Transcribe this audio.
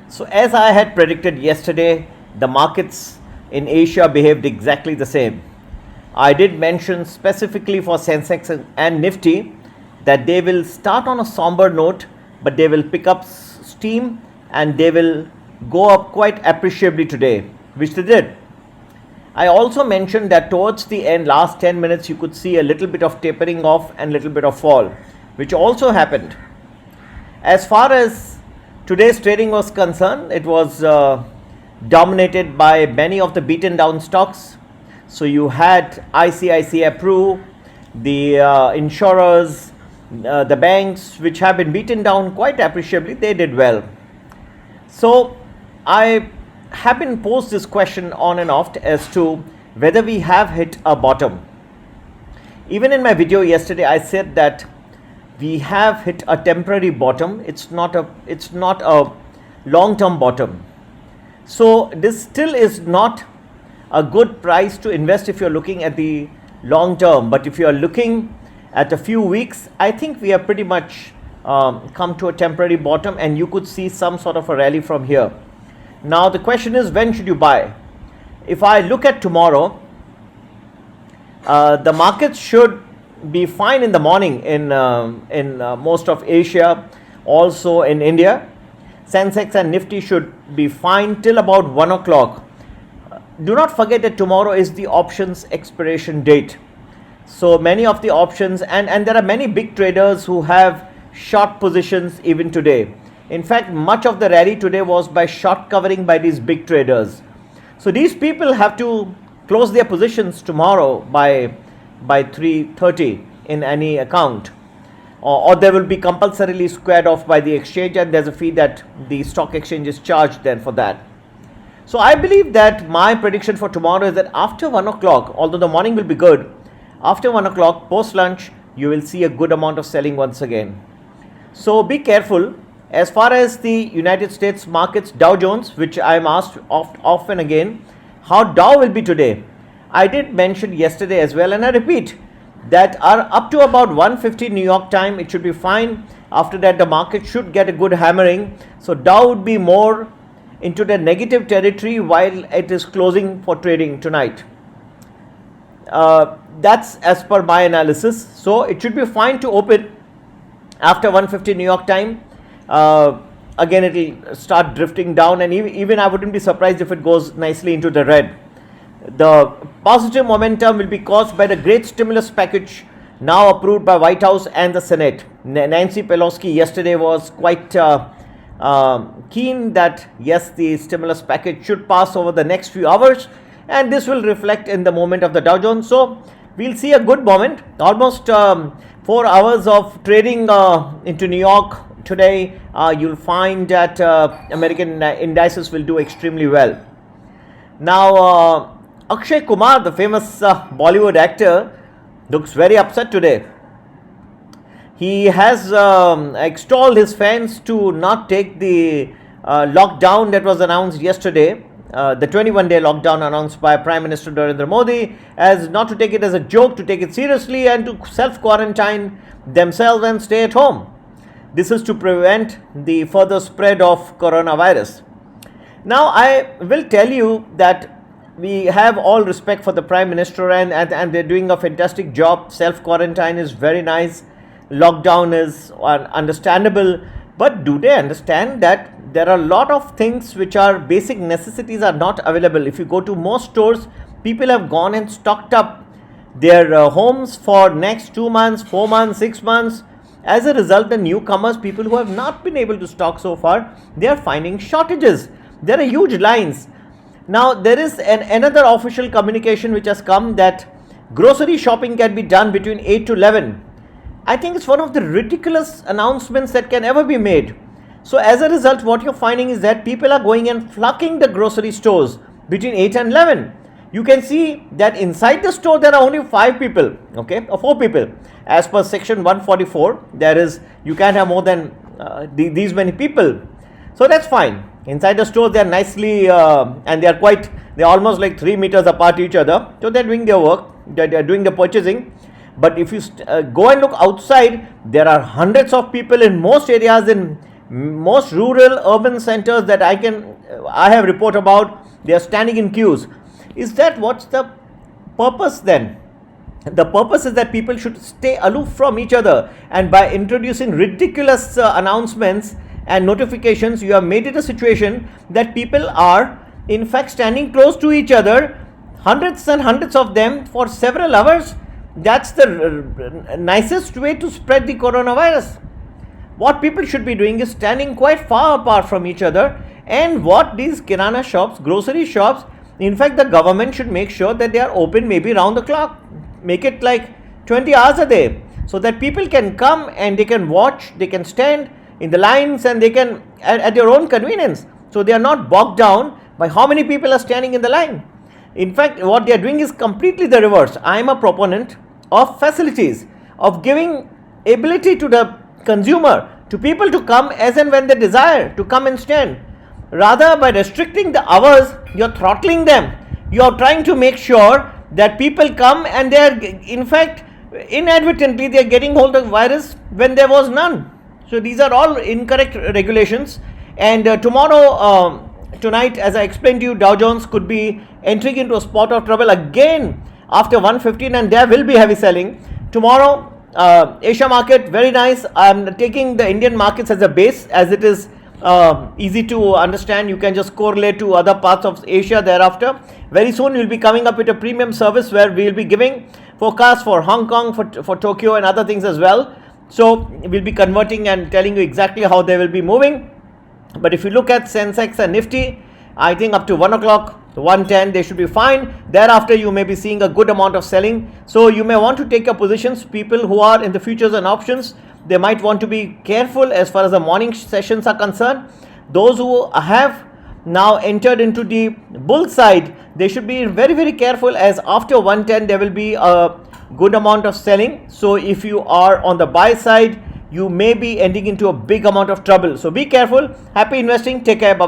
So as I had predicted yesterday, the markets in Asia behaved exactly the same. I did mention specifically for Sensex and Nifty that they will start on a somber note, but they will pick up steam and they will go up quite appreciably today, which they did. I also mentioned that towards the end, last 10 minutes, you could see a little bit of tapering off and a little bit of fall, which also happened. As far as today's trading was concerned, it was dominated by many of the beaten down stocks. So you had ICICI Pru, the insurers, the banks which have been beaten down quite appreciably. They did well. So I have been posed this question on and off as to whether we have hit a bottom. Even in my video yesterday, I said that we have hit a temporary bottom. It's not a long-term bottom. So this still is not a good price to invest if you're looking at the long term. But if you're looking at a few weeks, I think we have pretty much come to a temporary bottom, and you could see some sort of a rally from here. Now the question is, when should you buy? If I look at tomorrow, the markets should be fine in the morning in most of Asia, also in India. Sensex and Nifty should be fine till about 1 o'clock. Do not forget that tomorrow is the options expiration date. So many of the options, and there are many big traders who have short positions even today. In fact, much of the rally today was by short covering by these big traders. So these people have to close their positions tomorrow by 3:30 in any account, or they will be compulsorily squared off by the exchange, and there's a fee that the stock exchange is charged then for that. So I believe that my prediction for tomorrow is that after 1 o'clock, although the morning will be good, after 1 o'clock post lunch you will see a good amount of selling once again. So be careful. As far as the United States markets, Dow Jones, which I am asked often again, how Dow will be today, I did mention yesterday as well, and I repeat that are up to about 150 New York time, it should be fine. After that, the market should get a good hammering. So Dow would be more into the negative territory while it is closing for trading tonight. That's as per my analysis. So it should be fine to open after 150 New York time. Again, it will start drifting down, and even I wouldn't be surprised if it goes nicely into the red. The positive momentum will be caused by the great stimulus package now approved by White House and the Senate. Nancy Pelosi yesterday was quite keen that yes, the stimulus package should pass over the next few hours, and this will reflect in the movement of the Dow Jones. So we'll see a good moment. Almost 4 hours of trading into New York today. You'll find that American indices will do extremely well. Now Akshay Kumar, the famous Bollywood actor, looks very upset today. He has extolled his fans to not take the lockdown that was announced yesterday, the 21-day lockdown announced by Prime Minister Narendra Modi, as not to take it as a joke, to take it seriously and to self-quarantine themselves and stay at home. This is to prevent the further spread of coronavirus. Now I will tell you that we have all respect for the Prime Minister, and they're doing a fantastic job. Self-quarantine is very nice. Lockdown is understandable. But do they understand that there are a lot of things which are basic necessities are not available? If you go to most stores, people have gone and stocked up their homes for next 2 months, 4 months, 6 months. As a result, the newcomers, people who have not been able to stock so far, they are finding shortages. There are huge lines. Now, there is another official communication which has come that grocery shopping can be done between 8 to 11. I think it's one of the ridiculous announcements that can ever be made. So as a result, what you're finding is that people are going and flocking the grocery stores between 8 and 11. You can see that inside the store there are only 5 people, okay, or 4 people. As per section 144, you can't have more than these many people. So that's fine. Inside the store they are nicely and they're almost like 3 meters apart each other. So they're doing their work, they're doing the purchasing. But if you go and look outside, there are hundreds of people in most areas in Most rural urban centers that I have report about, they are standing in queues. Is that what's the purpose then? The purpose is that people should stay aloof from each other, and by introducing ridiculous announcements and notifications, you have made it a situation that people are in fact standing close to each other, hundreds and hundreds of them for several hours. That's the nicest way to spread the coronavirus. What people should be doing is standing quite far apart from each other, and what these kirana shops, grocery shops, in fact the government should make sure that they are open maybe round the clock, make it like 20 hours a day, so that people can come and they can watch, they can stand in the lines, and they can at their own convenience, so they are not bogged down by how many people are standing in the line. In fact, what they are doing is completely the reverse. I am a proponent of facilities, of giving ability to the consumer, to people to come as and when they desire to come and stand. Rather, by restricting the hours, you are throttling them. You are trying to make sure that people come, and they are in fact inadvertently they are getting hold of virus when there was none. So these are all incorrect regulations. And tonight, as I explained to you, Dow Jones could be entering into a spot of trouble again after 115, and there will be heavy selling. Tomorrow, Asia market, very nice. I'm taking the Indian markets as a base, as it is easy to understand. You can just correlate to other parts of Asia thereafter. Very soon we'll be coming up with a premium service where we'll be giving forecasts for Hong Kong, for Tokyo and other things as well. So we'll be converting and telling you exactly how they will be moving. But if you look at Sensex and Nifty, I think up to 1 o'clock, 110, they should be fine. Thereafter, you may be seeing a good amount of selling. So you may want to take your positions. People who are in the futures and options, they might want to be careful as far as the morning sessions are concerned. Those who have now entered into the bull side, they should be very, very careful, as after 110, there will be a good amount of selling. So if you are on the buy side, you may be ending into a big amount of trouble. So be careful. Happy investing. Take care. Bye-bye.